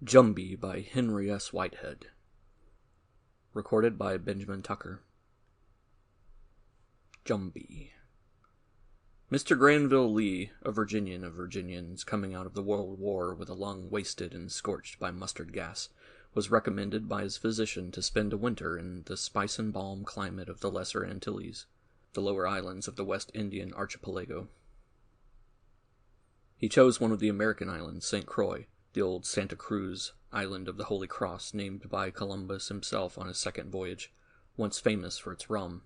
Jumbee by Henry S. Whitehead. Recorded by Benjamin Tucker. Jumbee. Mr. Granville Lee, a Virginian of Virginians coming out of the World War with a lung wasted and scorched by mustard gas, was recommended by his physician to spend a winter in the spice and balm climate of the Lesser Antilles, the lower islands of the West Indian archipelago. He chose one of the American islands, St. Croix, the old Santa Cruz island of the Holy Cross, named by Columbus himself on his second voyage, once famous for its rum.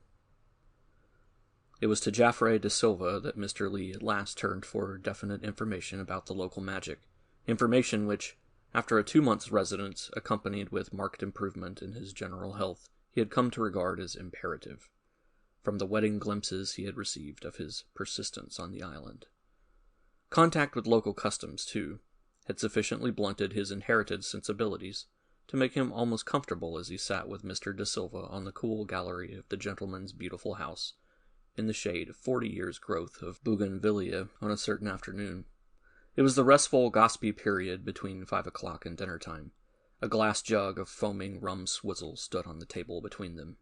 It was to Jaffray de Silva that Mr. Lee at last turned for definite information about the local magic, information which, after a 2 months' residence accompanied with marked improvement in his general health, he had come to regard as imperative, from the wedding glimpses he had received of his persistence on the island. Contact with local customs, too, had sufficiently blunted his inherited sensibilities to make him almost comfortable as he sat with Mr. de Silva on the cool gallery of the gentleman's beautiful house, in the shade of 40 years' growth of bougainvillea on a certain afternoon. It was the restful, gossipy period between 5 o'clock and dinner time. A glass jug of foaming rum swizzle stood on the table between them.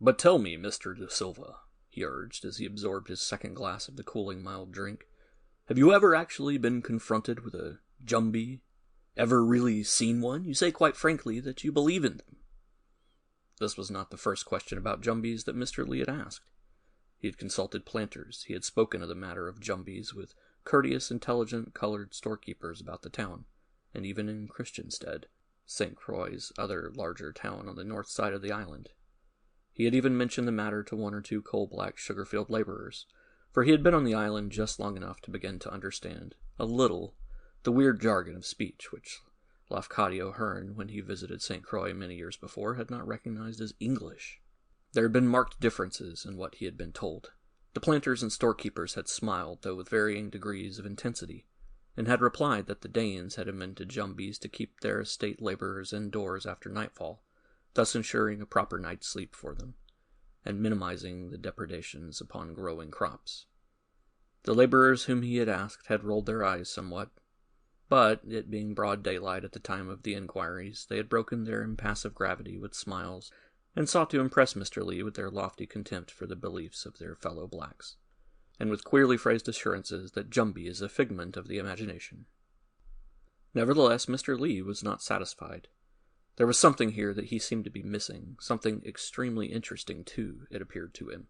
"But tell me, Mr. de Silva," he urged as he absorbed his second glass of the cooling mild drink, "have you ever actually been confronted with a Jumbee? Ever really seen one? You say quite frankly that you believe in them." This was not the first question about Jumbees that Mr. Lee had asked. He had consulted planters, he had spoken of the matter of Jumbees with courteous, intelligent, colored storekeepers about the town, and even in Christiansted, St. Croix's other larger town on the north side of the island. He had even mentioned the matter to 1 or 2 coal-black sugar-field laborers, for he had been on the island just long enough to begin to understand, a little, the weird jargon of speech which Lafcadio Hearn, when he visited St. Croix many years before, had not recognized as English. There had been marked differences in what he had been told. The planters and storekeepers had smiled, though with varying degrees of intensity, and had replied that the Danes had invented Jumbees to keep their estate laborers indoors after nightfall, thus ensuring a proper night's sleep for them, and minimizing the depredations upon growing crops. The laborers whom he had asked had rolled their eyes somewhat, but, it being broad daylight at the time of the inquiries, they had broken their impassive gravity with smiles, and sought to impress Mr. Lee with their lofty contempt for the beliefs of their fellow blacks, and with queerly phrased assurances that Jumbee is a figment of the imagination. Nevertheless, Mr. Lee was not satisfied. There was something here that he seemed to be missing, something extremely interesting, too, it appeared to him.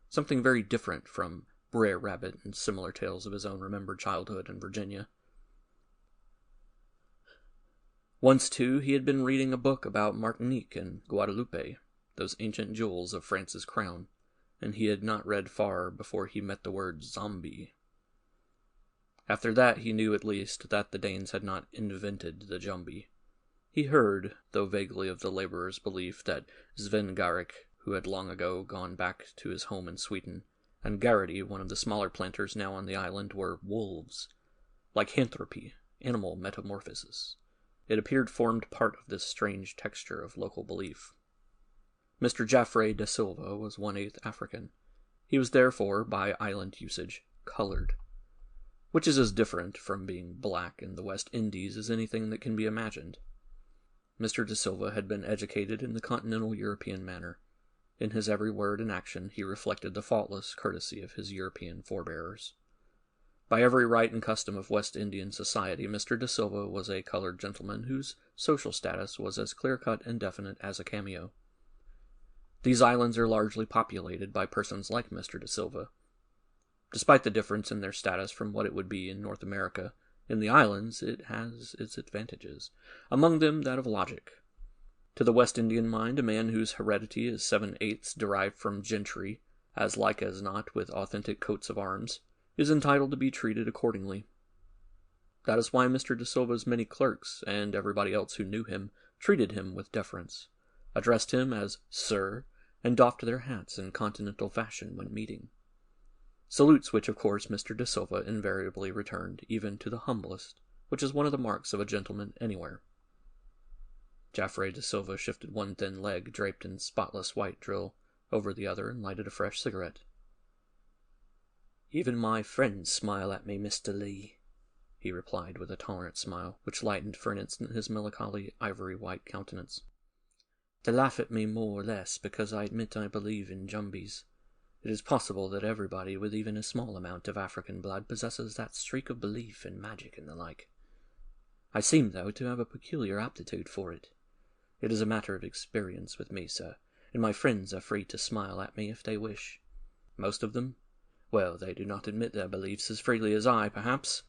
Something very different from Brer Rabbit and similar tales of his own remembered childhood in Virginia. Once, too, he had been reading a book about Martinique and Guadeloupe, those ancient jewels of France's crown, and he had not read far before he met the word zombie. After that he knew at least that the Danes had not invented the Jumbee. He heard, though vaguely, of the laborers' belief that Sven Garrick, who had long ago gone back to his home in Sweden, and Garrity, one of the smaller planters now on the island, were wolves. Lycanthropy, animal metamorphosis. It appeared formed part of this strange texture of local belief. Mr. Jaffray de Silva was 1/8 African. He was therefore, by island usage, colored, which is as different from being black in the West Indies as anything that can be imagined. Mr. de Silva had been educated in the continental European manner. In his every word and action he reflected the faultless courtesy of his European forebears. By every rite and custom of West Indian society, Mr. de Silva was a colored gentleman whose social status was as clear-cut and definite as a cameo. These islands are largely populated by persons like Mr. de Silva. Despite the difference in their status from what it would be in North America, in the islands it has its advantages, among them that of logic. To the West Indian mind, a man whose heredity is 7/8 derived from gentry, as like as not with authentic coats of arms, is entitled to be treated accordingly. That is why Mr. de Silva's many clerks, and everybody else who knew him, treated him with deference, addressed him as Sir, and doffed their hats in continental fashion when meeting. Salutes which, of course, Mr. de Silva invariably returned, even to the humblest, which is one of the marks of a gentleman anywhere. Jaffray de Silva shifted one thin leg, draped in spotless white drill, over the other and lighted a fresh cigarette. "Even my friends smile at me, Mr. Lee," he replied with a tolerant smile, which lightened for an instant his melancholy ivory-white countenance. "They laugh at me more or less because I admit I believe in Jumbees. It is possible that everybody with even a small amount of African blood possesses that streak of belief in magic and the like. I seem, though, to have a peculiar aptitude for it. It is a matter of experience with me, sir, and my friends are free to smile at me if they wish. Most of them? Well, they do not admit their beliefs as freely as I, perhaps."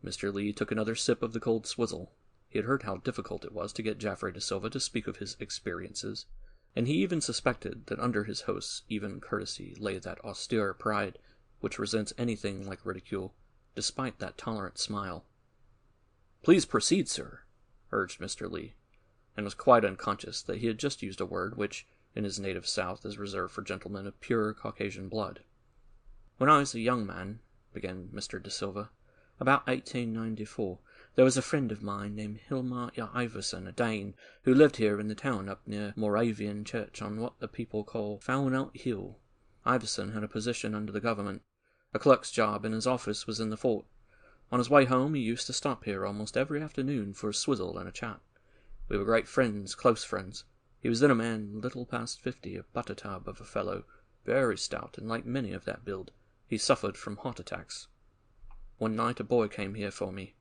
Mr. Lee took another sip of the cold swizzle. He had heard how difficult it was to get Jaffrey de Silva to speak of his experiences, and he even suspected that under his host's even courtesy lay that austere pride which resents anything like ridicule, despite that tolerant smile. "Please proceed, sir," urged Mr. Lee, and was quite unconscious that he had just used a word which, in his native South, is reserved for gentlemen of pure Caucasian blood. "When I was a young man," began Mr. de Silva, "about 1894, there was a friend of mine named Hilmar Iverson, a Dane, who lived here in the town up near Moravian Church on what the people call Fownout Hill. Iverson had a position under the government, a clerk's job, and his office was in the fort. On his way home he used to stop here almost every afternoon for a swizzle and a chat. We were great friends, close friends. He was then a man little past 50, a butter-tub of a fellow, very stout, and like many of that build, he suffered from heart attacks. One night a boy came here for me.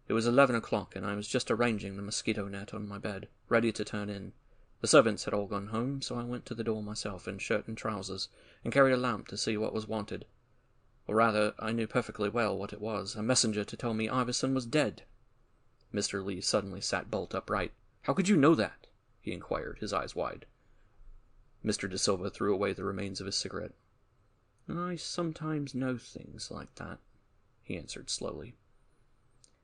It was 11 o'clock, and I was just arranging the mosquito net on my bed, ready to turn in. The servants had all gone home, so I went to the door myself in shirt and trousers, and carried a lamp to see what was wanted. Or rather, I knew perfectly well what it was, a messenger to tell me Iverson was dead." Mr. Lee suddenly sat bolt upright. "How could you know that?" he inquired, his eyes wide. Mr. de Silva threw away the remains of his cigarette. "I sometimes know things like that," he answered slowly.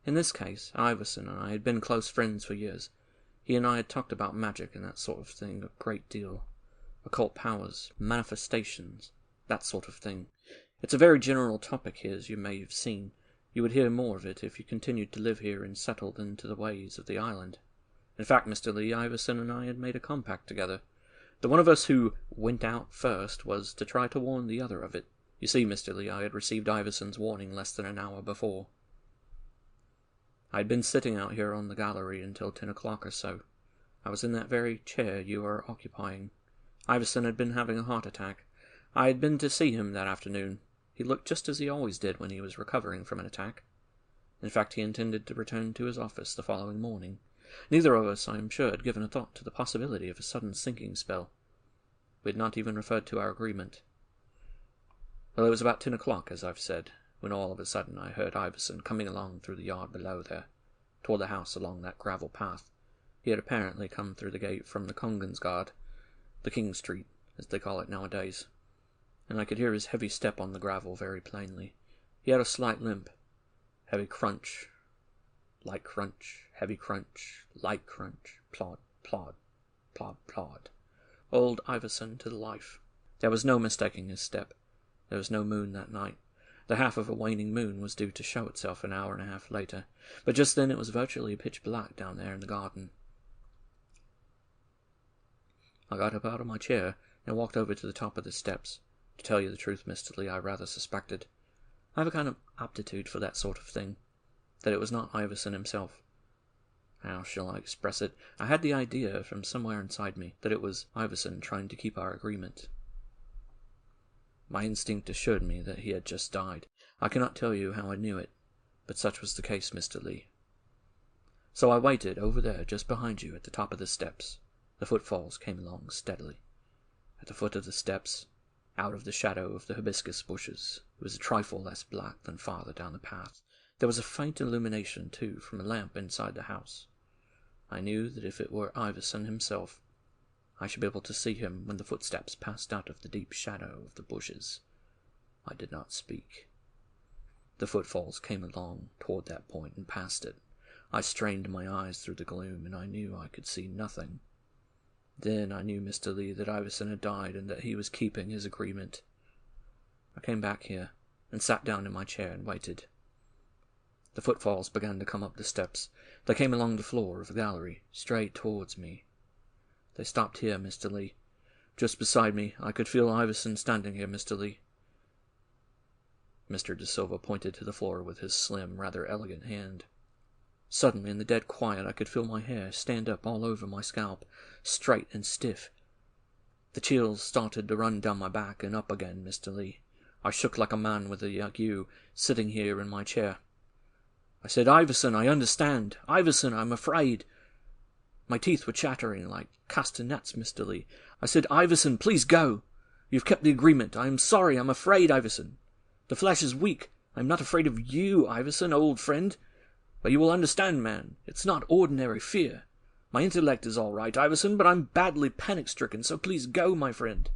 "In this case, Iverson and I had been close friends for years. He and I had talked about magic and that sort of thing a great deal. Occult powers, manifestations, that sort of thing. It's a very general topic here, as you may have seen. You would hear more of it if you continued to live here and settled into the ways of the island. In fact, Mr. Lee, Iverson and I had made a compact together. The one of us who went out first was to try to warn the other of it. You see, Mr. Lee, I had received Iverson's warning less than an hour before. I had been sitting out here on the gallery until 10 o'clock or so. I was in that very chair you are occupying. Iverson had been having a heart attack. I had been to see him that afternoon. He looked just as he always did when he was recovering from an attack. In fact, he intended to return to his office the following morning. Neither of us, I am sure, had given a thought to the possibility of a sudden sinking spell. We had not even referred to our agreement. Well, it was about 10 o'clock, as I've said, when all of a sudden I heard Iverson coming along through the yard below there, toward the house along that gravel path. He had apparently come through the gate from the Kongensgade, the King Street, as they call it nowadays, and I could hear his heavy step on the gravel very plainly. He had a slight limp. Heavy crunch, light crunch, heavy crunch, light crunch, plod, plod, plod, plod. Old Iverson to the life. There was no mistaking his step. There was no moon that night. The half of a waning moon was due to show itself an hour and a half later, but just then it was virtually pitch black down there in the garden. I got up out of my chair and walked over to the top of the steps. To tell you the truth, Mr. Lee, I rather suspected. I have a kind of aptitude for that sort of thing, that it was not Iverson himself. How shall I express it? I had the idea from somewhere inside me that it was Iverson trying to keep our agreement. My instinct assured me that he had just died. I cannot tell you how I knew it, but such was the case, Mr. Lee. So I waited over there just behind you at the top of the steps. The footfalls came along steadily. At the foot of the steps, out of the shadow of the hibiscus bushes, it was a trifle less black than farther down the path. There was a faint illumination, too, from a lamp inside the house. I knew that if it were Iverson himself, I should be able to see him when the footsteps passed out of the deep shadow of the bushes. I did not speak. The footfalls came along toward that point and past it. I strained my eyes through the gloom, and I knew I could see nothing. Then I knew, Mr. Lee, that Iverson had died and that he was keeping his agreement. I came back here and sat down in my chair and waited. The footfalls began to come up the steps. They came along the floor of the gallery, straight towards me. They stopped here, Mr. Lee. Just beside me. I could feel Iverson standing here, Mr. Lee. Mr. De Silva pointed to the floor with his slim, rather elegant hand. Suddenly, in the dead quiet, I could feel my hair stand up all over my scalp, straight and stiff. The chills started to run down my back and up again, Mr. Lee. I shook like a man with the ague, sitting here in my chair. I said, "Iverson, I understand. Iverson, I'm afraid." My teeth were chattering like castanets, Mr. Lee. I said, "Iverson, please go. You've kept the agreement. I am sorry. I'm afraid, Iverson. The flesh is weak. I'm not afraid of you, Iverson, old friend. But you will understand, man, it's not ordinary fear. My intellect is all right, Iverson, but I'm badly panic-stricken, so please go, my friend."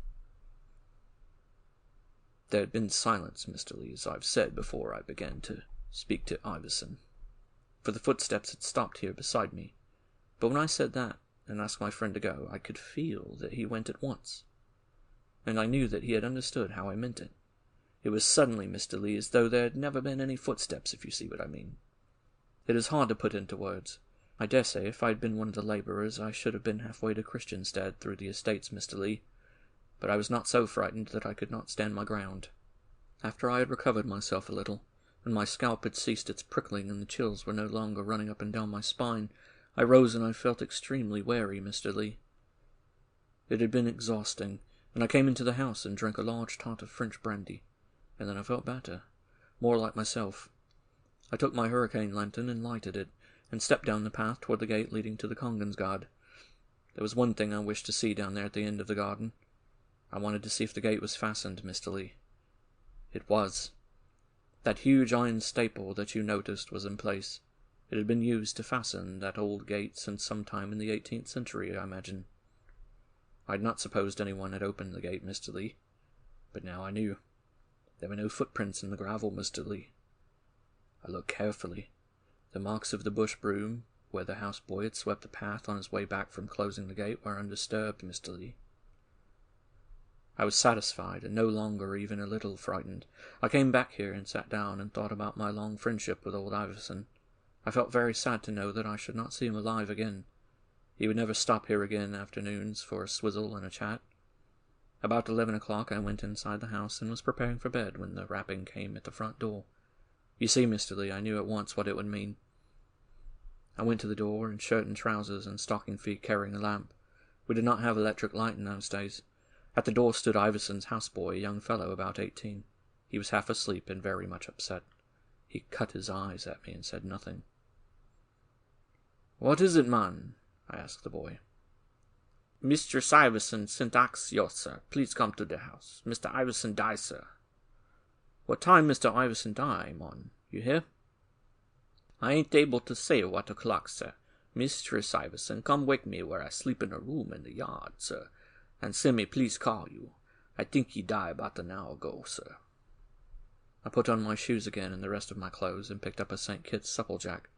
There had been silence, Mr. Lee, as I've said before I began to speak to Iverson, for the footsteps had stopped here beside me. But when I said that, and asked my friend to go, I could feel that he went at once, and I knew that he had understood how I meant it. It was suddenly, Mr. Lee, as though there had never been any footsteps, if you see what I mean. It is hard to put into words. I dare say if I had been one of the labourers, I should have been halfway to Christianstead through the estates, Mr. Lee, but I was not so frightened that I could not stand my ground. After I had recovered myself a little, and my scalp had ceased its prickling and the chills were no longer running up and down my spine, I rose and I felt extremely weary, Mr. Lee. It had been exhausting, and I came into the house and drank a large tot of French brandy, and then I felt better, more like myself. I took my hurricane lantern and lighted it, and stepped down the path toward the gate leading to the Kongensgade. There was one thing I wished to see down there at the end of the garden. I wanted to see if the gate was fastened, Mr. Lee. It was. That huge iron staple that you noticed was in place. It had been used to fasten that old gate since some time in the 18th century, I imagine. I had not supposed anyone had opened the gate, Mr. Lee, but now I knew. There were no footprints in the gravel, Mr. Lee. I looked carefully. The marks of the bush broom, where the houseboy had swept the path on his way back from closing the gate, were undisturbed, Mr. Lee. I was satisfied, and no longer even a little frightened. I came back here and sat down and thought about my long friendship with old Iverson. I felt very sad to know that I should not see him alive again. He would never stop here again afternoons for a swizzle and a chat. About 11 o'clock I went inside the house and was preparing for bed when the rapping came at the front door. You see, Mr. Lee, I knew at once what it would mean. I went to the door in shirt and trousers and stocking feet carrying a lamp. We did not have electric light in those days. At the door stood Iverson's houseboy, a young fellow about 18. He was half asleep and very much upset. He cut his eyes at me and said nothing. "What is it, man?" I asked the boy. "Mr. Iverson sent ax you, sir. Please come to the house. Mr. Iverson die, sir." "What time Mr. Iverson die, mon? You hear?" "I ain't able to say what o'clock, sir. Mistress Iverson come wake me where I sleep in a room in the yard, sir, and say me please call you. I think he die about an hour ago, sir." I put on my shoes again and the rest of my clothes and picked up a St. Kitts supplejack.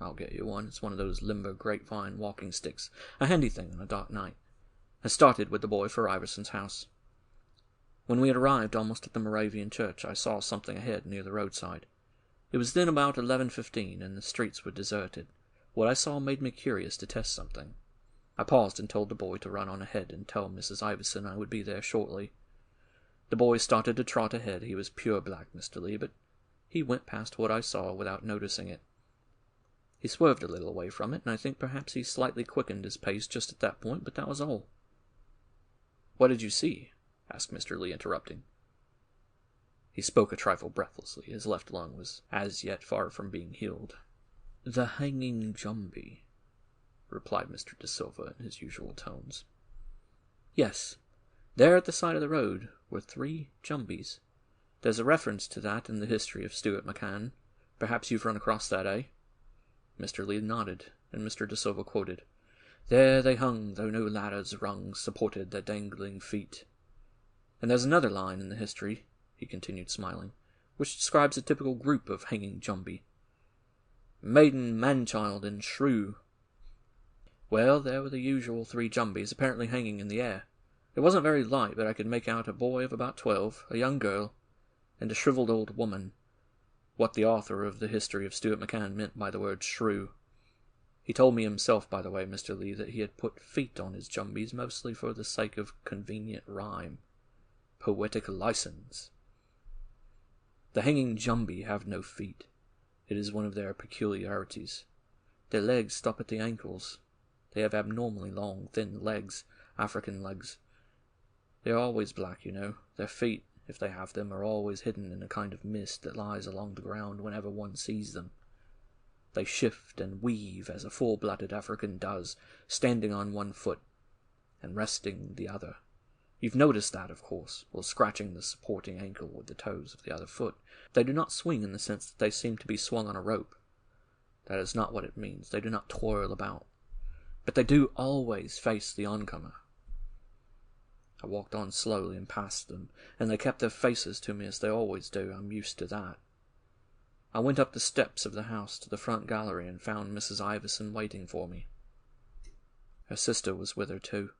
I'll get you one. It's one of those limber grapevine walking sticks, a handy thing on a dark night. I started with the boy for Iverson's house. When we had arrived almost at the Moravian church, I saw something ahead near the roadside. It was then about 11:15, and the streets were deserted. What I saw made me curious to test something. I paused and told the boy to run on ahead and tell Mrs. Iverson I would be there shortly. The boy started to trot ahead. He was pure black, Mr. Lee, but he went past what I saw without noticing it. He swerved a little away from it, and I think perhaps he slightly quickened his pace just at that point, but that was all. "What did you see?" asked Mr. Lee, interrupting. He spoke a trifle breathlessly. His left lung was as yet far from being healed. "The hanging Jumbee," replied Mr. De Silva in his usual tones. "Yes, there at the side of the road were 3 Jumbees. There's a reference to that in the history of Stuart McCann. Perhaps you've run across that, eh?" Mr. Lee nodded, and Mr. De Silva quoted, "There they hung, though no ladders rung supported their dangling feet." And there's another line in the history, he continued smiling, which describes a typical group of hanging Jumbee. "Maiden, man-child, and shrew." Well, there were the usual 3 Jumbees apparently hanging in the air. It wasn't very light, but I could make out a boy of about 12, a young girl, and a shriveled old woman. What the author of the history of Stuart McCann meant by the word shrew. He told me himself, by the way, Mr. Lee, that he had put feet on his Jumbees mostly for the sake of convenient rhyme. Poetic license. The hanging Jumbee have no feet. It is one of their peculiarities. Their legs stop at the ankles. They have abnormally long, thin legs, African legs. They are always black, you know. Their feet, if they have them, are always hidden in a kind of mist that lies along the ground whenever one sees them. They shift and weave as a full-blooded African does, standing on one foot and resting the other. You've noticed that, of course, while scratching the supporting ankle with the toes of the other foot. They do not swing in the sense that they seem to be swung on a rope. That is not what it means. They do not twirl about. But they do always face the oncomer. I walked on slowly and past them, and they kept their faces to me as they always do. I'm used to that. I went up the steps of the house to the front gallery and found Mrs. Iverson waiting for me. Her sister was with her too.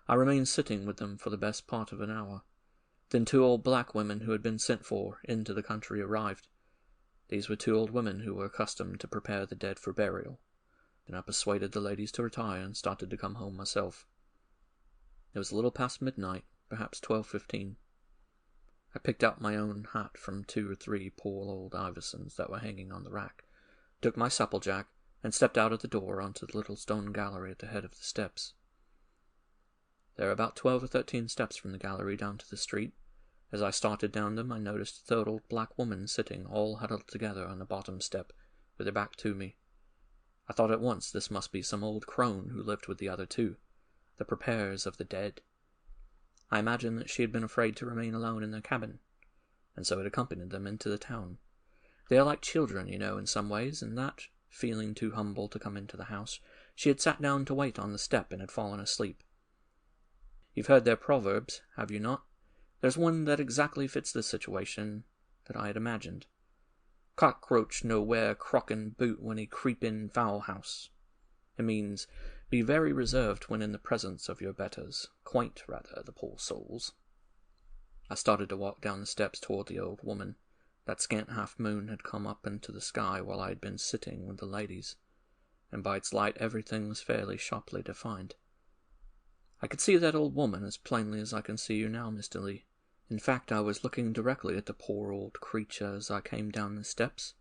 I remained sitting with them for the best part of an hour. Then 2 old black women who had been sent for into the country arrived. These were 2 old women who were accustomed to prepare the dead for burial. Then I persuaded the ladies to retire and started to come home myself. It was a little past midnight, perhaps 12:15. I picked out my own hat from 2 or 3 poor old Iversons that were hanging on the rack, took my supplejack, and stepped out of the door onto the little stone gallery at the head of the steps. There are about 12 or 13 steps from the gallery down to the street. As I started down them, I noticed a 3rd old black woman sitting all huddled together on the bottom step, with her back to me. I thought at once this must be some old crone who lived with the other 2, the preparers of the dead. I imagined that she had been afraid to remain alone in their cabin, and so had accompanied them into the town. They are like children, you know, in some ways, and that, feeling too humble to come into the house, she had sat down to wait on the step and had fallen asleep. You've heard their proverbs, have you not? There's one that exactly fits the situation that I had imagined. Cockroach no wear crock and boot when he creep in fowl house. It means, be very reserved when in the presence of your betters. Quaint, rather, the poor souls. I started to walk down the steps toward the old woman. That scant half-moon had come up into the sky while I had been sitting with the ladies, and by its light everything was fairly sharply defined. I could see that old woman as plainly as I can see you now, Mr. Lee. In fact, I was looking directly at the poor old creature as I came down the steps,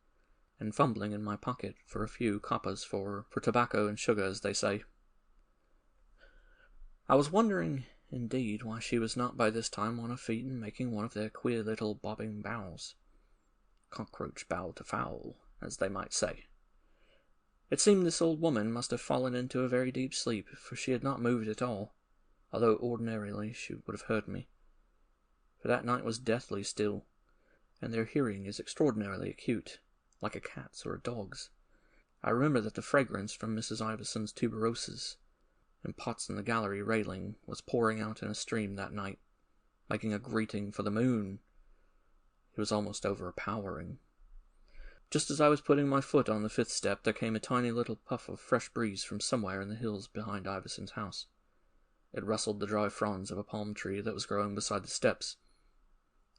and fumbling in my pocket for a few coppers for tobacco and sugar, as they say. I was wondering, indeed, why she was not by this time on her feet and making one of their queer little bobbing bows. Cockroach bow to fowl, as they might say. It seemed this old woman must have fallen into a very deep sleep, for she had not moved at all, although ordinarily she would have heard me. For that night was deathly still, and their hearing is extraordinarily acute, like a cat's or a dog's. I remember that the fragrance from Mrs. Iverson's tuberoses and pots in the gallery railing was pouring out in a stream that night, making a greeting for the moon. It was almost overpowering. Just as I was putting my foot on the 5th step, there came a tiny little puff of fresh breeze from somewhere in the hills behind Iverson's house. It rustled the dry fronds of a palm tree that was growing beside the steps.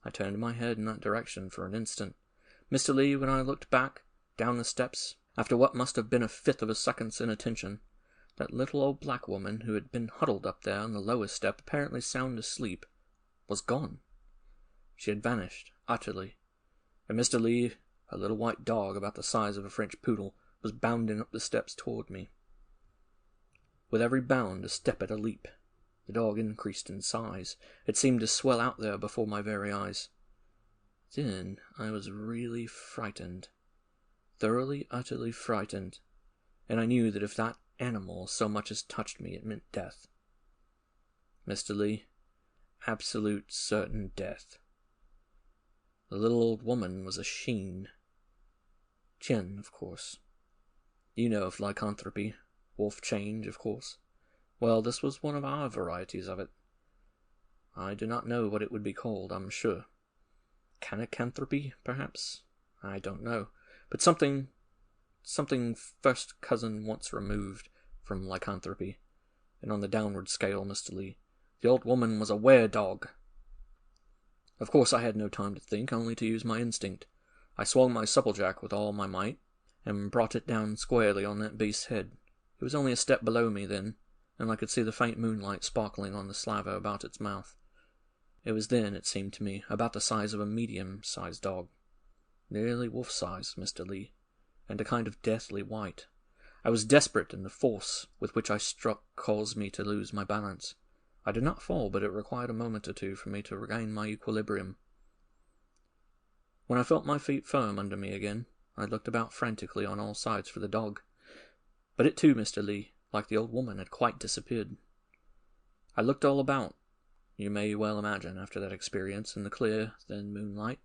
I turned my head in that direction for an instant. Mr. Lee, when I looked back, down the steps, after what must have been a 1/5 of a second's inattention, that little old black woman who had been huddled up there on the lowest step, apparently sound asleep, was gone. She had vanished, utterly, and Mr. Lee, a little white dog about the size of a French poodle, was bounding up the steps toward me. With every bound, a step at a leap, the dog increased in size. It seemed to swell out there before my very eyes. Then I was really frightened, thoroughly, utterly frightened, and I knew that if that animal so much as touched me, it meant death. Mr. Lee, absolute certain death. The little old woman was a sheen. Chin, of course. You know of lycanthropy, wolf change, of course. Well, this was one of our varieties of it. I do not know what it would be called, I'm sure. Canicanthropy, perhaps? I don't know. But something first cousin once removed from lycanthropy. And on the downward scale, Mr. Lee, the old woman was a were-dog. Of course I had no time to think, only to use my instinct. I swung my supplejack with all my might, and brought it down squarely on that beast's head. It was only a step below me then, and I could see the faint moonlight sparkling on the slaver about its mouth. It was then, it seemed to me, about the size of a medium-sized dog. nearly wolf-sized, Mr. Lee, and a kind of deathly white. I was desperate, and the force with which I struck caused me to lose my balance. I did not fall, but it required a moment or two for me to regain my equilibrium. When I felt my feet firm under me again, I looked about frantically on all sides for the dog. But it too, Mr. Lee, like the old woman, had quite disappeared. I looked all about, you may well imagine, after that experience in the clear, thin moonlight.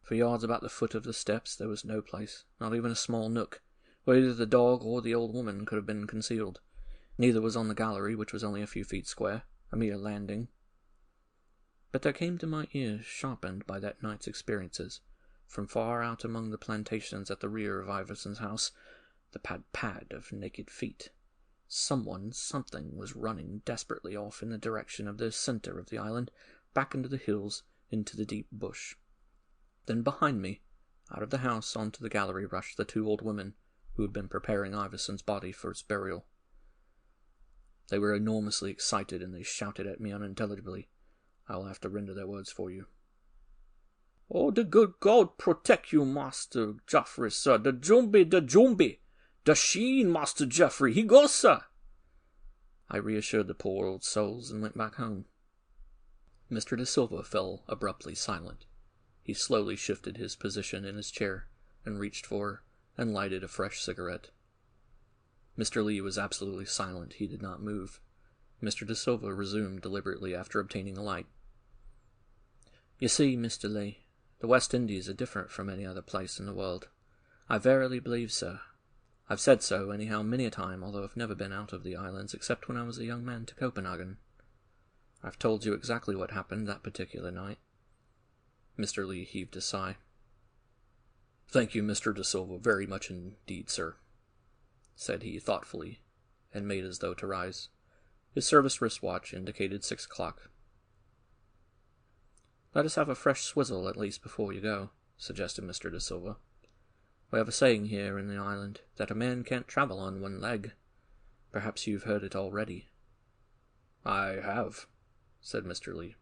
For yards about the foot of the steps there was no place, not even a small nook, where either the dog or the old woman could have been concealed. Neither was on the gallery, which was only a few feet square, a mere landing. But there came to my ears, sharpened by that night's experiences, from far out among the plantations at the rear of Iverson's house, the pad-pad of naked feet. Something was running desperately off in the direction of the center of the island, back into the hills, into the deep bush. Then behind me, out of the house onto the gallery, rushed the two old women who had been preparing Iverson's body for its burial. They were enormously excited, and they shouted at me unintelligibly. I will have to render their words for you. "Oh, the good God protect you, Master Geoffrey, sir. The Jumbee. The Sheen, Master Geoffrey. He goes, sir." I reassured the poor old souls and went back home. Mr. De Silva fell abruptly silent. He slowly shifted his position in his chair, and reached for and lighted a fresh cigarette. Mr. Lee was absolutely silent. He did not move. Mr. De Silva resumed deliberately after obtaining a light. "You see, Mr. Lee, the West Indies are different from any other place in the world. I verily believe so. I've said so, anyhow, many a time, although I've never been out of the islands, except when I was a young man to Copenhagen. I've told you exactly what happened that particular night." Mr. Lee heaved a sigh. "Thank you, Mr. De Silva, very much indeed, sir," said he thoughtfully, and made as though to rise. His service wristwatch indicated 6 o'clock. "Let us have a fresh swizzle, at least, before you go," suggested Mr. De Silva. "We have a saying here in the island that a man can't travel on one leg. Perhaps you've heard it already." "I have," said Mr. Lee.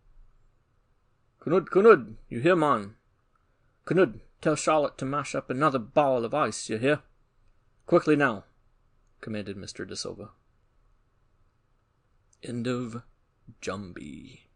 Canud, you hear, man? Canud, tell Charlotte to mash up another ball of ice, you hear? Quickly now," commanded Mr. De Silva. End of Jumbee.